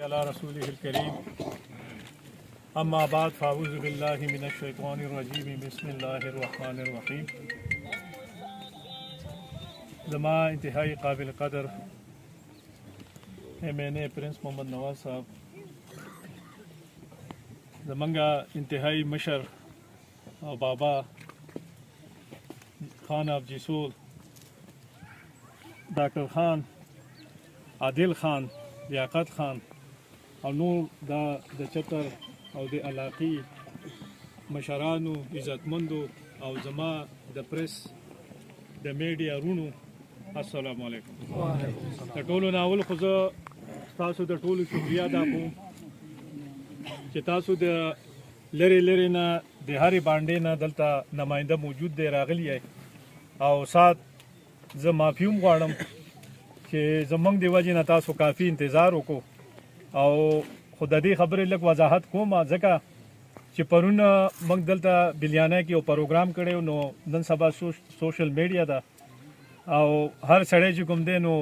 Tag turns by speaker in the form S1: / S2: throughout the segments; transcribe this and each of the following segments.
S1: على رسوله الكريم اما بعد فاعوذ بالله من الشيطان الرجيم بسم الله الرحمن الرحيم. زما انتہائی قابل قدر MNA پرنس محمد نواز صاحب، زمانگا انتہائی مشر اور بابا خان آف جسول، ڈاکٹر خان، عادل خان، لیاقت خان او نور د چتر او د علاقی مشرانو، عزتمندو او زما د پریس د میډیا رونو، السلام علیکم. د ټولو نه اول خو زه تاسو د ټولو شکریا ادا کوم چې تاسو د لرې لرې نه د هرې بانډې نه دلته نماینده موجود دی راغلی یې، او سات زه معافي هم غواړم چې زمونږ د وجې نه تاسو کافي انتظار وکړو. او خو د دې خبرې لږ وضاحت کوم ځکه چې پرون موږ دلته بلیانه کې یو پروګرام کړی، نو نن سبا سوشل میډیا ده او هر سړی چې کوم دی نو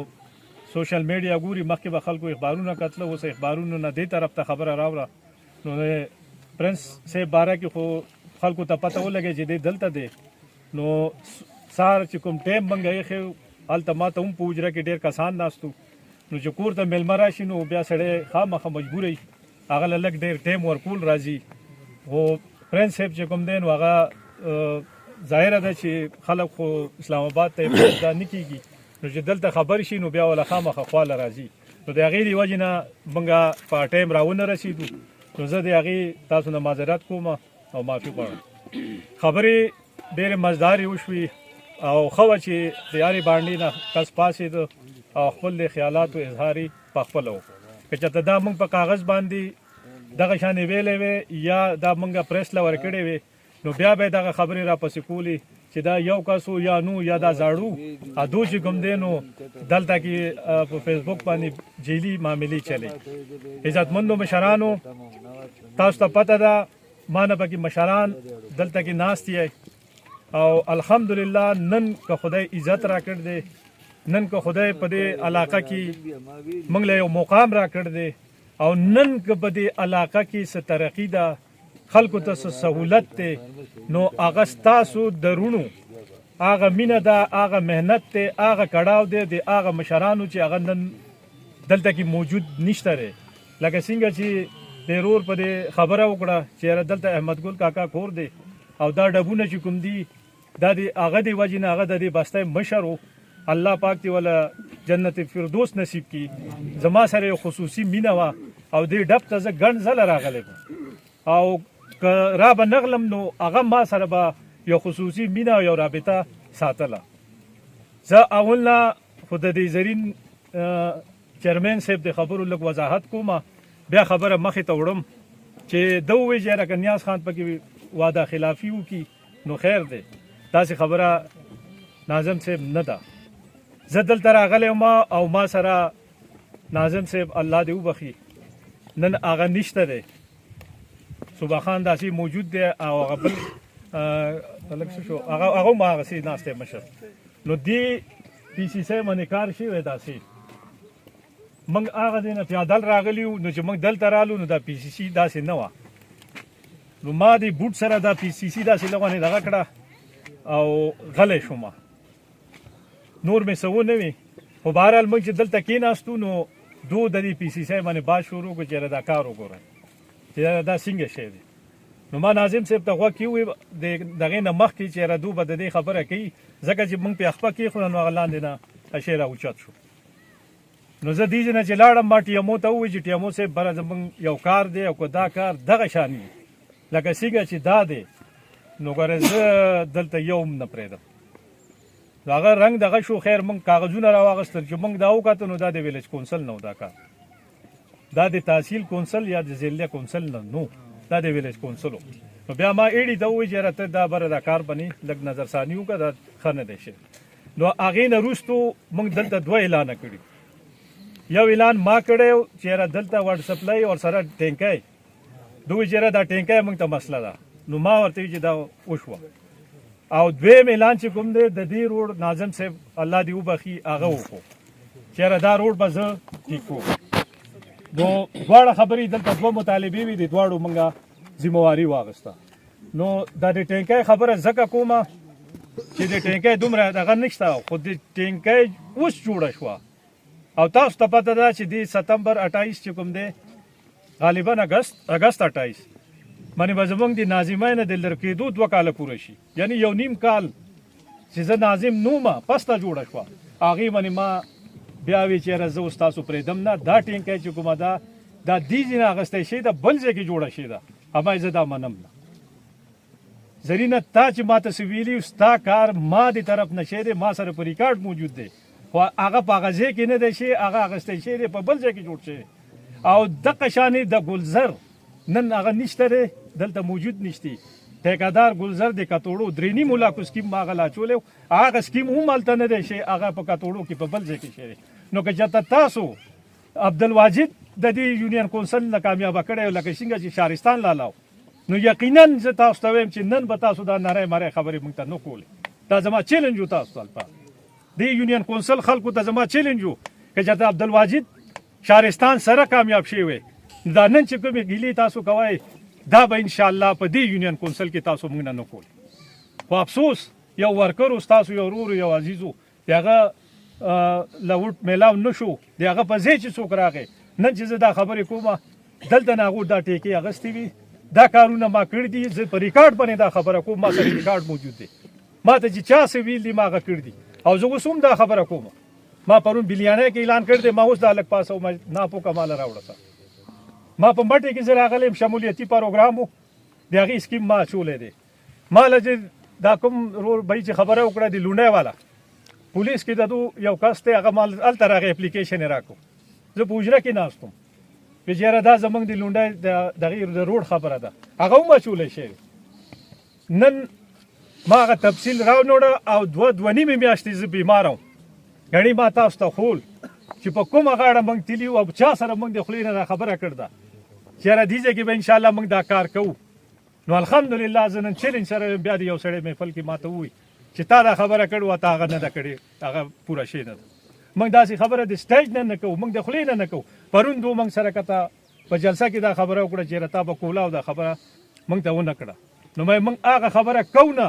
S1: سوشل میډیا ګوري. مخکې به خلکو اخبارونه کتله، اوس اخبارونو نه دې طرف ته خبره راوړه. نو د پرنس صاحب باره کې خو خلکو ته پته ولګي چې دی دلته دی. نو سهار چې کوم ټایم موږ ایښی هلته ما ته هم په حجره کې ډېر کسان ناست وو، نو چې کور ته میلمه راشي نو بیا سړی خامخا مجبوری هغه له لږ ډېر ټایم ورکول راځي. خو پرنس صاحب چې کوم دی نو هغه ظاهره ده چې خلک خو اسلام آباد ته دا نه کېږي، نو چې دلته خبر شي نو بیا وله خامخا خواله راځي. نو د هغې د وجې نه موږ په ټایم راونه رسېدو، نو زه د هغې تاسو نه معذرت کوم او معافي غواړم. خبرې ډېرې مزدارې وشوې او ښه وه چې د هرې بانډې نه کس پاڅېده او خپل د خیالاتو اظهار یې پخپله وکړو. که چېرته دا موږ په کاغذ باندې دغه شانې ویلی وی یا دا موږ پریس له ورکړی وی، نو بیا به یې دغه خبرې راپسې کولې چې دا یو کس یا نو یا دا زاړو ادو چې کوم دی نو دلته کې په فیسبوک باندې جیلي معاملې چلی. عزتمندو مشرانو، تاسو ته پته ده ما نه پکې مشران دلته کې ناست یې، او الحمدلله نن که خدای عزت راکړ دی، نن که خدای په دې علاقه کې موږ له یو مقام راکړ دی، او نن که په دې علاقه کې څه ترقي ده، خلکو ته څه سهولت دی، نو هغه ستاسو درونو هغه مینه ده، هغه محنت دی، هغه کړاو دی د هغه مشرانو چې هغه نن دلته کې موجود نشته دی. لکه څنګه چې د رور په دې خبره وکړه چې یاره دلته احمد ګل کاکا کور دی او دا ډبونه چې کوم دي دا د هغه د وجې نه هغه د دې بستی مشر و. الله پاک دې ولا جنت فردوس نصیب کی. زما سره یو خصوصي مینه وه او دې ډب ته زه ګڼ ځله راغلی او که را به نغلم نو هغه ما سره به یو خصوصي مینه او یو رابطه ساتله. زه اول نه خو د دې زرین چیرمین صاحب د خبرو لږ وضاحت کوم، بیا خبره مخې ته وړم چې ده ووایي چې یاره که نیاز خان پکې وعده خلافي وکړي نو خیر دی. داسې خبره ناظم صاحب نه ده. زه دلته راغلی یم او ما سره ناظم صاحب الله دې وبخي نن هغه نشته دی، صبح خان داسې موجود دی او هغه بل هلک څه شو هغه هم هغسې ناست دی مشر. نو دې پي سي سی باندې کار شوی داسې موږ هغه ځای نه پیادل راغلي وو، نو چې موږ دلته رالو نو دا پي سي سی داسې نه وه. نو ما دې بوټ سره دا پي سي سی داسې لغونې دغه کړه او غلی شوم. نور مې څه ونه وي، خو بهرحال موږ چې دلته کېناستو نو دو د دې پي سي سی باندې بات شروع کړو چې یاره دا کار وګورئ چې دا څنګه شی دی. نو ما ناظم صاحب ته غوږ کېووی د دغې نه مخکې چې یاره دو به د دې خبره کوي، ځکه چې موږ پې خپه کېښوده نو هغه لاندې نه شی راوچت شو. نو زه دې نه چې لاړم ما ټي ام او ته ووایي چې ټي ام او صاحب بره زموږ یو کار دی او که دا کار دغه شان وي لکه څنګه چې دا دی نو ګوره زه دلته یو هم نه پرېږدم. نو هغه رنګ دغه شو. خیر موږ کاغذونه راواغېستل چې موږ دا وکتو نو دا د ویلیج کونسل نه و، دا کار دا د تحصیل کونسل یا د ضلع کونسل نه نو دا د ویلیج کونسل و. نو بیا ما ایډي ته ووایي چې یاره ته دا بره دا کار باندې لږ نظرثاني وکړه، دا ښه نه دی شی. نو هغې نه وروستو موږ دلته دوه اعلانه کړي. یو اعلان ما کړی چې یاره دلته واټر سپلای او سره ټینکی، دوی چې یاره دا ټینکی موږ ته مسله ده، نو ما ورته وي چې دا وشوه. او دویم اعلان چې کوم دی د دې روډ ناظم صاحب الله دې وبخي هغه وکړو چې یاره دا روډ به زه ټیک کوم. نو دواړه خبرې دلته دوه مطالبې وي، د دواړو موږ ذمواري واخیسته. نو دا د ټینکۍ خبره ځکه کومه چې د ټینکۍ دومره دغه نشته، خو د ټینکۍ اوس جوړه شوه او تاسو ته پته ده چې د ستمبر 28 چې کوم دی غالبا اګست 28 باندې به زموږ د ناظمۍ نه د لرې کېدو 2 کاله پوره شي، یعنی یو نیم کال چې زه ناظم نومه پسته جوړه شوه، هغې باندې ما بیا وی چېرې زه اوس تاسو پرېږدم نه، دا ټینکۍ چې کومه ده دا دې ځای نه اخیستی شوې ده، بل ځای کې جوړه شوې ده، اما زه دا منم نه. زرینه تا چې ما ته څه ویلي ستا کار ما د طرف نه شوی دی، ما سره په ریکارډ موجود دی، خو هغه په هغه ځای کې نه دی شوی، هغه اخیستی شوی دی په بل ځای کې جوړ شوی. او دغه شانې د ګلزر نن هغه نشته دی، دلته موجود نشتی. ټیکادار ګلزر د کتوړو 3.5 لاکو سکیم ما هغه لا اچولی، هغه سکیم هم هلته نه دی شوی، هغه په کتوړو کې په بل ځای کې شوی. نو که چېرته تاسو عبدالواجد د دې یونین کونسل نه کامیابه کړی او لکه څنګه چې شهرستان لالاو، نو یقینا زه تاسو ته وایم چې نن به تاسو دا نری مری خبرې موږ ته نه کولې. دا زما چیلنج و تاسو ته الفا د یونین کونسل خلکو ته زما چیلنج و که چېرته عبدالواجد شهرستان سره کامیاب شوی وی، دا نن چې کومې ګیلې تاسو کوئ دا به انشاءالله په دې یونین کونسل کې تاسو موږ نه کول. خو افسوس یو ورکر ستاسو یو ورور یو عزیزو د هغه لوټ میلاو نه شو، د هغه په ځای چې څوک راغی. نن چې زه دا خبرې کومه دلته نه هغو دا ټیکې اخیستې وي، دا کارونه ما کړي دي، زه په ریکارډ باندې دا خبره کوم، ما سره ریکارډ موجود دی، ما ته چې چا څه ویل دي ما هغه کړي دي، او زه اوس هم دا خبره کوم. ما پرون بلیانۍ کې اعلان کړی دی، ما اوس دا لږ پاسه ناپوکه ماله راوړه. ما په مټې کې زه راغلی یم، شمولیتي پروګرام و، د هغې سکیم ما اچولی دی. ما له چې دا کوم ورور بهي چې خبره وکړه د لونډۍ والا پولیس کې د دو یو کس دی، هغه ما هلته راغی اپلیکیشن یې راکړو، زه په حجره کې ناست وم، چې یاره دا زموږ د لونډۍ دغې د روډ خبره ده، هغه هم اچولی شوی. نن ما هغه تفصیل راونوړه او 2.5 میاشتې زه بیماره وم. ګڼې ما تاسو ته ښول چې په کومه غاړه موږ تلي وو او چا سره موږ د خولې نه دا خبره کړې ده چې یاره دې ځای کې به انشاءالله موږ دا کار کوو. نو الحمدلله زه نن چیلنج سره بیا د یو سړی محفل کې ما ته ووایي چې تا دا خبره کړې وه، تا هغه نه ده کړې، هغه پوره شوې نه ده. موږ داسې خبره د سټیج نه کوو، موږ د خولې نه کوو. پرون دو موږ سره کته په جلسه کې دا خبره وکړه چې یاره تا به کوله او دا خبره موږ ته ونه کړه. نو موږ هغه خبره کوو نه،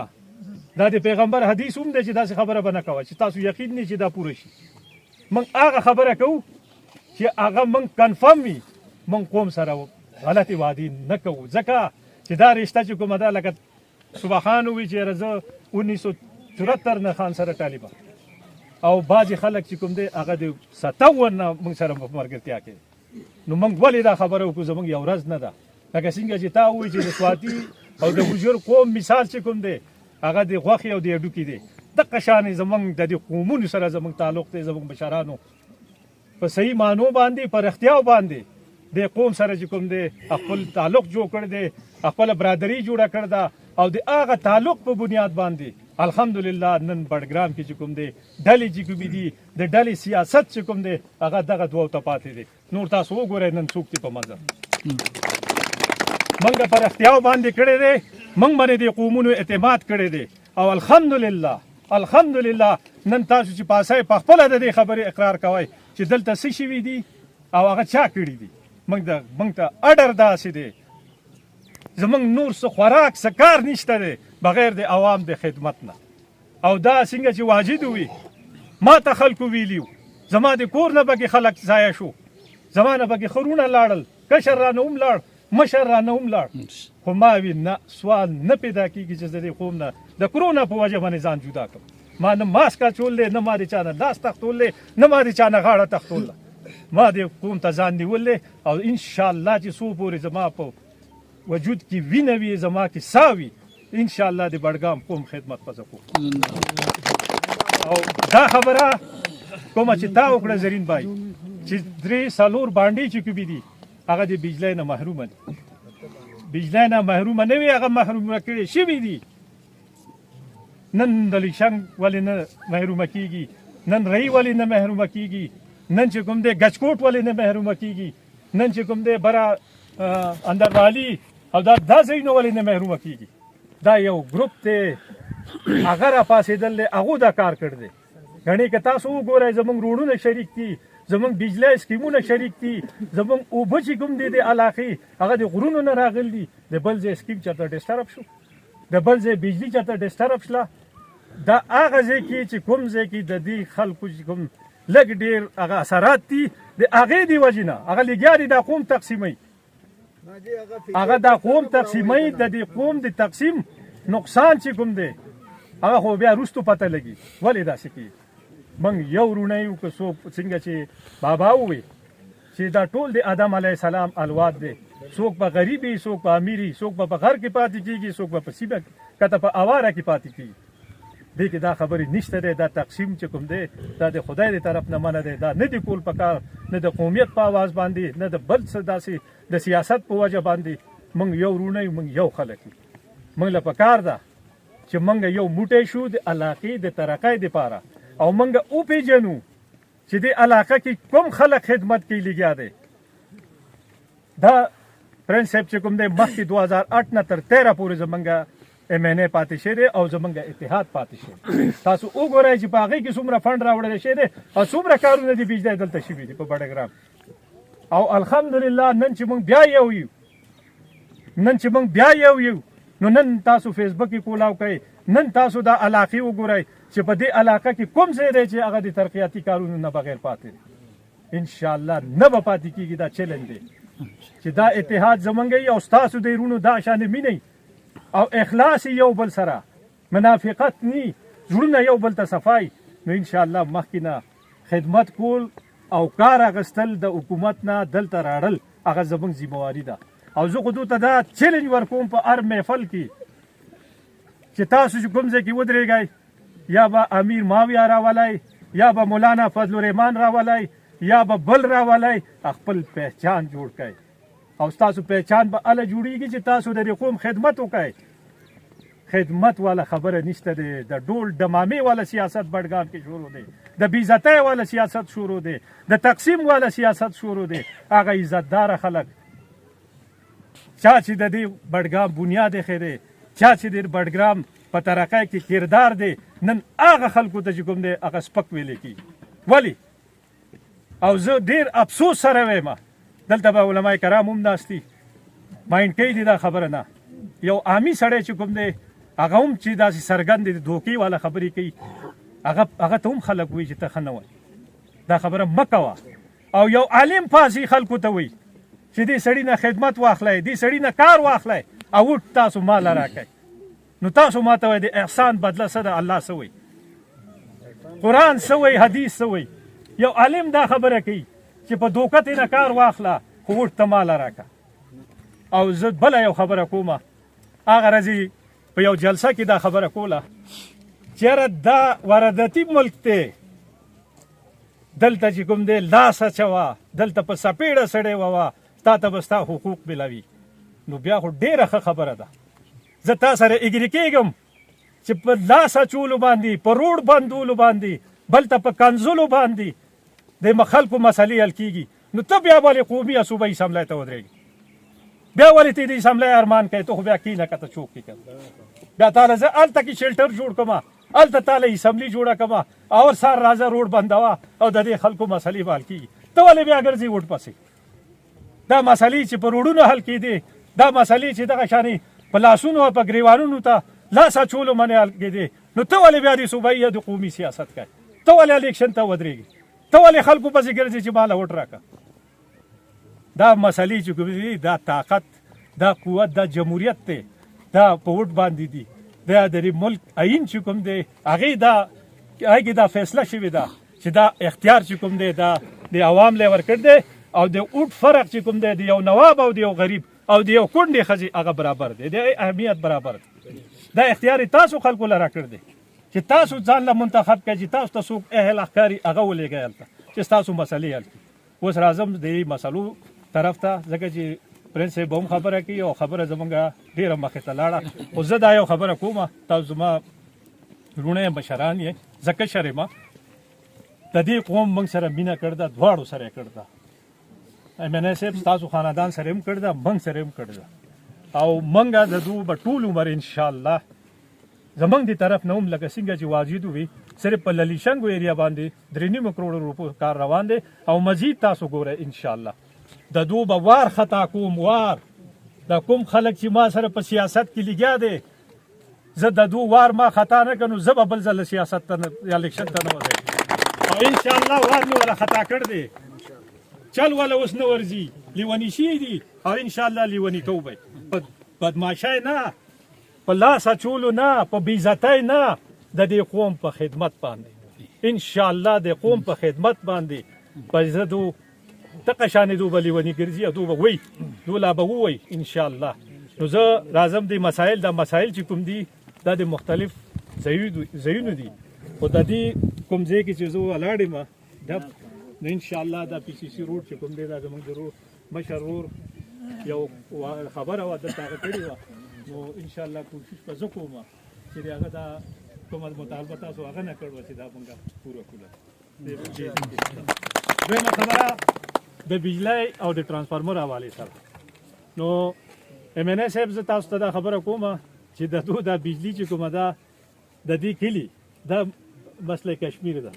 S1: دا د پیغمبر حدیث هم دی چې داسې خبره به نه کوه چې تاسو یقین نه چې دا پوره شي. موږ هغه خبره کوو چې هغه موږ کنفرم وي، موږ قوم سره غلطې وعدې نه کوو، ځکه چې دا رشته چې کومه ده لکه صبح خان ووایي چې یاره زه 1974 نه خان سره طالبه، او بعضې خلک چې کوم دی هغه د 57 نه موږ سره په ملګرتیا کې. نو موږ ولې دا خبره وکړو زموږ یو ورځ نه ده، لکه څنګه چې تا ووایي چې د سواتي او د ګوجر قوم مثال چې کوم دی هغه د غوښې او د هډوکي دی، دغه شانې زموږ د دې قومونو سره زموږ تعلق دی. زموږ مشرانو په صحیح معنو باندې په رښتیاو باندې د قوم سره چې کوم دی خپل تعلق جوړ کړی دی، خپله برادري جوړه کړې ده، او د هغه تعلق په بنیاد باندې الحمدلله نن بډګرام کې چې کوم دی ډلې چې کومې دي د ډلې سیاست چې کوم دی هغه دغه دوو ته پاتې دی. نور تاسو وګورئ نن څوک دي په منځ موږ په رښتیاو باندې کړی دی، موږ باندې د قومونو اعتماد کړی دی، او الحمدلله نن تاسو چې پاسئ په خپله د دې خبرې اقرار کوئ چې دلته څه شوي دي او هغه چا کړي دي. موږ ته اډر داسې دی، زموږ نور څه خوراک څه کار نشته دی بغیر د عوام د خدمت نه. او دا څنګه چې واجد وي، ما ته خلکو ویلي زما د کور نه پکې خلک ضایع شو، زما نه پکې خرونه لاړل، کشر رانه هم لاړ، مشر رانه هم لاړ، خو ما وی نه سوال نه پیدا کېږي چې زه د قوم نه د کرونا په وجه باندې ځان جدا کړم. ما نه ماسک اچول دی، نه ما د چا نه لاس تختول دی، نه ما د چا نه غاړه تختول ده، ما د قوم ته ځان نیول دی. او انشاءالله چې څو پورې زما په وجود کې وینه وي، زما کې ساه وي، انشاءالله د بډګام قوم خدمت پزه کوم. او دا خبره کومه چې تا وکړه زرین بای چې 3-4 باندې چې کومې دي هغه د بجلی نه محرومه دي، بجلی نه محرومه نه وي، هغه محرومه کړي شوي دي. نن د لیشنګ ولې نه محرومه کېږي، نن رئی ولې نه محرومه کېږي، نن چې کوم دی ګچکوټ ولې نه محرومه کېږي، نن چې کوم دی بره اندروالي او دا ځایونه ولې نه محرومه کېږي. دا یو ګروپ دی، هغه راپاڅېدل دی، هغو دا کار کړی دی. ګڼې که تاسو وګورئ زموږ روډونه شریک دي، زمونږ بجلی سکیمونه شریک دي، زمونږ اوبه چې کوم دي د علاقې هغه د غرونو نه راغلي دي. د بل ځای سکیم چېرته ډسټرب شو، د بل ځای بجلي چېرته ډسټرب شله. دا هغه ځای کې چې کوم ځای کې د دې خلکو چې کوم لږ ډېر هغه اثرات دي د هغې د وجې نه هغه لګیا دي دا قوم تقسیموي، هغه دا قوم تقسیموي. د دې قوم د تقسیم نقصان چې کوم دی هغه خو بیا وروستو پته لګي. ولې داسې کېږي؟ موږ یو وروڼه یو، که څوک څنګه چې بابا ووی چې دا ټول د آدم علیه السلام اولاد دی، څوک به غریب وي، څوک به امیر وي، څوک به په غر کې پاتې کېږي، څوک به په سیمه کته په اواره کې پاتې کېږي. دې کې دا خبرې نشته دی. دا تقسیم چې کوم دی دا د خدای د طرف نه منع دی. دا نه د کول پکار، نه د قومیت په آواز باندې، نه د بل څه داسې د سیاست په وجه باندې. موږ یو وروڼه یو، موږ یو خلک یو. موږ له پکار ده چې موږ یو موټی شو د علاقې د ترقۍ دپاره، او موږ وپېژنو چې دې علاقه کې کوم خلک خدمت کوي لګیا دی. دا پرنس صاحب چې کوم دی مخکې 2008 نه تر 13 پورې زمونږ MNA پاتې شوی دی او زمونږ اتحاد پاتې شوی. تاسو وګورئ چې په هغې کې څومره فنډ راوړلی شوی دی او څومره کارونه دي بجلی دلته شوي دي په بډګرام. او الحمدلله نن چې موږ بیا یو یو، نن چې موږ بیا یو یو، نو نن تاسو فیسبوک کې کولاو کوئ، نن تاسو دا علاقې وګورئ چې په دې علاقه کې کوم ځای دی چې هغه د ترقیاتي کارونو نه بغیر پاتې دی. انشاءالله نه به پاتې کېږي. دا چلنج دی چې دا اتحاد زمونږ وي او ستاسو د وروڼو دا شانې مینه او اخلاص یو بل سره، منافقت نی، زړونه یو بل ته صفای، نو انشاءالله مخکې نه خدمت کول او کار اخیستل د حکومت نه دلته راړل هغه زموږ ذمهواري ده. او زه خو ته دا چیلنج ورکوم په هر محفل کې چې تاسو چې کوم ځای کې ودرېږئ، یا به امیر ماویه راولئ، یا به مولانا فضل الرحمن راولئ، یا به بل راولئ، خپل پہچان جوړ کړئ. او ستاسو پہچان به هله جوړیږي چې تاسو د دې قوم خدمت وکړئ. خدمت والا خبره نشته دی. د ډول ډمامې والا سیاست بډګام کې شروع دی، د بېعزتۍ والا سیاست شروع دی، د تقسیم والا سیاست شروع دی. هغه عزتداره خلک چا چې د دې بډګام بنیاد ایښی دی، چا چې د بډګرام په ترقۍ کې کردار دی، نن هغه خلکو ته چې کوم دی هغه سپک ویلی کېږي. ولې؟ او زه ډېر افسوس سره وایم دلته به علما کرام هم ناست دي، مایند کوي دي دا خبره نه. یو عامي سړی چې کوم دی هغه هم چې داسې څرګند دی دوکې والا خبرې کوي، هغه ته هم خلک وایي چې ته ښه نه وایي، دا خبره مه کوه. او یو عالم پاسې خلکو ته وایي چې دې سړي نه خدمت واخلئ، دې سړي نه کار واخلئ او تاسو مال راکئ. نو تاسو ما ته وایي د احسان بدله څه ده؟ الله څه وایي؟ قرآن څه وایي؟ حدیث څه وایي؟ یو عالم دا خبره کوي چې په دوکه ترې نه کار واخله خو وټ ته ماله راکړه. او زه بله یو خبره کومه، هغه ورځې په یو جلسه کې دا خبره کوله چې یاره دا وارداتي ملک دی، دلته چې کوم دی لاس اچوه، دلته په سپېړه سړی ووه، تا ته به ستا حقوق ملوي. نو بیا خو ډېره ښه خبره ده. زه تا سره اګري کېږم چې په لاس اچولو باندې، په روډ بندولو باندې، بل ته په کنځلو باندې د خلکو مسلې حل کېږي. نو ته بیا ولې قومي یا صوبایي اسمبلی ته ودرېږي؟ بیا ولې ته د اسمبلی ارمان کوې؟ ته خو بیا کښېنه که ته چوک کې که بیا تاله زه هلته کې شیلټر جوړ کړم، هلته تاله اسمبلی جوړه کړم، اور سار راځه روډ بندوه او د دې خلکو مسلې به حل کېږي. ته ولې بیا ګرځې وټ پسې؟ دا مسلې چې په روډونو حل کېدې، دا مسلې چې دغه شانې په لاسونو او په ګریوانونو ته لاس اچولو منې حل کېدې، نو ته ولې بیا د صوبایي یا د قومي سیاست کوې؟ ته ولې الیکشن ته ودرېږي؟ ته ولې خلکو پسې ګرځې چې ماله وټ راکړه؟ دا مسلې چې کوم دي، دا طاقت، دا قوت، دا جمهوریت دی، دا په وټ باندې دي. دا د ملک آئین چې کوم دی هغې دا فیصله شوې ده چې دا اختیار چې کوم دی دا د عوام له ورکړ دی، او د وټ فرق چې کوم دی د یو نواب او د یو غریب او د یو کونډې ښځې هغه برابر دی، د اهمیت برابر دی. دا اختیار تاسو خلکو له راکړ دی چې تاسو ځان له منتخب کړئ چې تاسو ته څوک اهل ښکاري هغه ولېږئ هلته چې ستاسو مسلې حل کړي. اوس راځم د دې مسلو طرف ته، ځکه چې پرنس صاحب هم خبره کوي او خبره زمونږ ډېره مخې ته لاړه. خو زه دا یو خبره کومه، تاسو زما وروڼه مشران یې، زه کشر یم، د دې قوم موږ سره مینه کړې ده، دواړو سره یې کړې ده. MNA صاحب ستاسو خاندان سره هم کړې ده، موږ سره هم کړې ده. او موږ د دوی به ټول عمر انشاءالله زمونږ د طرف نه هم لکه څنګه چې واجد وي صرف په للیشنګو ایریا باندې 3.5 کروڑ روپو کار روان دی او مزید تاسو ګوره ان شاء الله د دوه به وار خطا کوم وار د کوم خلک چې ما سره په سیاست کې لګیا دی زه د دوه وار ما خطا نه کنو زه به بل ځل سیاست ته یا الیکشن ته نه وځم او ان شاء الله وار مې ولا خطا کړ دی چل ولا اوس نه ورځي لیونی شي دي او ان شاء الله لیونی توبه بدمعشۍ نه په لاس اچولو نه په بېعزتۍ نه د دې قوم په خدمت باندې ان شاء الله د قوم په خدمت باندې په زه دو دغه شانې دو به لیوني ګرځي او دو به وایي دو لا به ووایي ان شاء الله نو زه راځم د مسایل چې کوم دي دا د مختلف ځایونو دي خو د دې کوم ځای کې چې زه ولاړ یم نو ان شاء الله دا پی سی سی روډ چې کوم دی دا زموږ د مشر ورور یو خبره وه دلته هغه کړې وه نو ان شاء الله کوشش به زه کوم چې د هغه دا کومه مطالبه تاسو هغه نه کړوه چې دا مونږ پوره کړو دویمه خبره د بجلی او د ترانسفارمر حوالې سره نو ام ان ای صاحب زه تاسو ته دا خبره کوم چې د دو دا بجلی چې کومه ده د دې کلي دا مسله کشمیر ده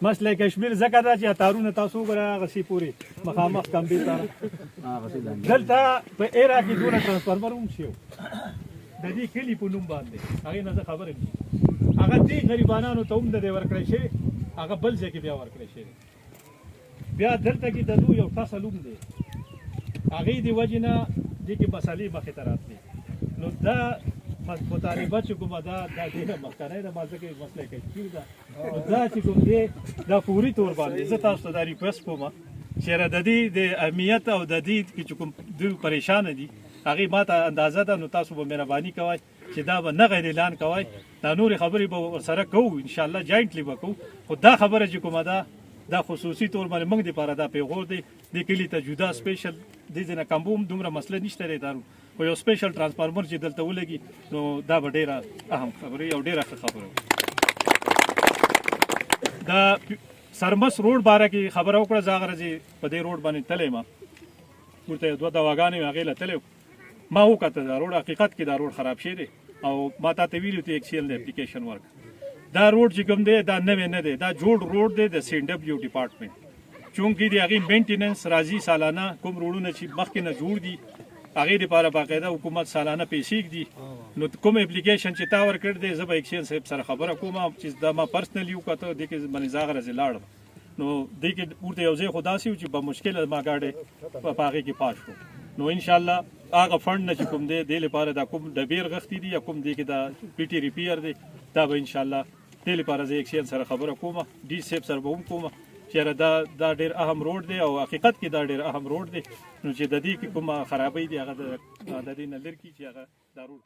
S1: مسله کشمیر ځکه ده چې تارونه تاسو وګورئ هغسې پورې مخامخ کمبې ته دلته په ایرا کې دونه ترانسفارمر هم شي د دې کلي په نوم باندې هغې نه زه خبره یم هغه دې غریبانانو ته هم د دې ورکړی شوی هغه بل ځای کې بیا ورکړی شوی بیا دلته کې د دو یو فصل هم دی هغې د وجې نه دې کې مسلې مخې ته راتلې نو دا مطالبه چې کومه ده دا ډېره مخکنۍ ده ما ځکه مسله کشمیر ده نو دا چې کوم دی دا فوري طور باندې زه تاسو ته دا ریکویسټ کوم چې د دې د اهمیت او د دې چې کوم دوی پریشانه دي هغې ما ته اندازه ده نو تاسو به مهرباني کوئ چې دا به نه غیر اعلان کوئ دا نورې خبرې به ورسره کوو انشاءالله جاینټلی به کوو خو دا خبره چې کومه ده دا خصوصي طور باندې موږ دپاره دا پیغور دی دې کلي ته جدا سپیشل دې ځای نه کمبو هم دومره مسله نشته دی دا خو یو سپیشل ترانسفارمر چې دلته ولګي نو دا به ډېره اهم خبره او ډېره ښه خبره دا سرمس روډ باره کې خبره وکړه زه هغه ورځې په دې روډ باندې تللی یم ورته دوه دواګانې وې هغې له تللی ما وکته دا روډ حقیقت کې دا روډ خراب شوی دی او ما تا ته ویلي ته ایکسیل د اپلیکیشن ورک دا روډ چې کوم دی دا نوی نه دی دا جوړ روډ دی د سی این ډبلیو ډپارټمنټ چونکې د هغې مینټیننس راځي سالانه کوم روډونه چې مخکې نه جوړ دي هغې دپاره باقاعده حکومت سالانه پیسې ږدي نو کوم اپلیکیشن چې تا ورکړ دی زه به ایکسیل صاحب سره خبره کوم چې دا ما پرسنلي وکته دې کې باندې زه هغه ورځې لاړم نو دې کې ورته یو ځای خو داسې و چې په مشکله ما ګاډی په هغې کې پاس شو نو انشاءالله هغه فنډ نه چې کوم دی دې لپاره دا کوم ډبې رغښتي دي یا کوم دی کې دا پی ټي ریپیر دی دا به انشاءالله دې لپاره زه ایکسیل سره خبره کوم ډي صاحب سره به هم کوم چې دا ډېر اهم روډ دی او حقیقت کې دا ډېر اهم روډ دی نو چې د دې کې کومه خرابۍ دي هغه د دې نه لرې کړي چې هغه دا روډ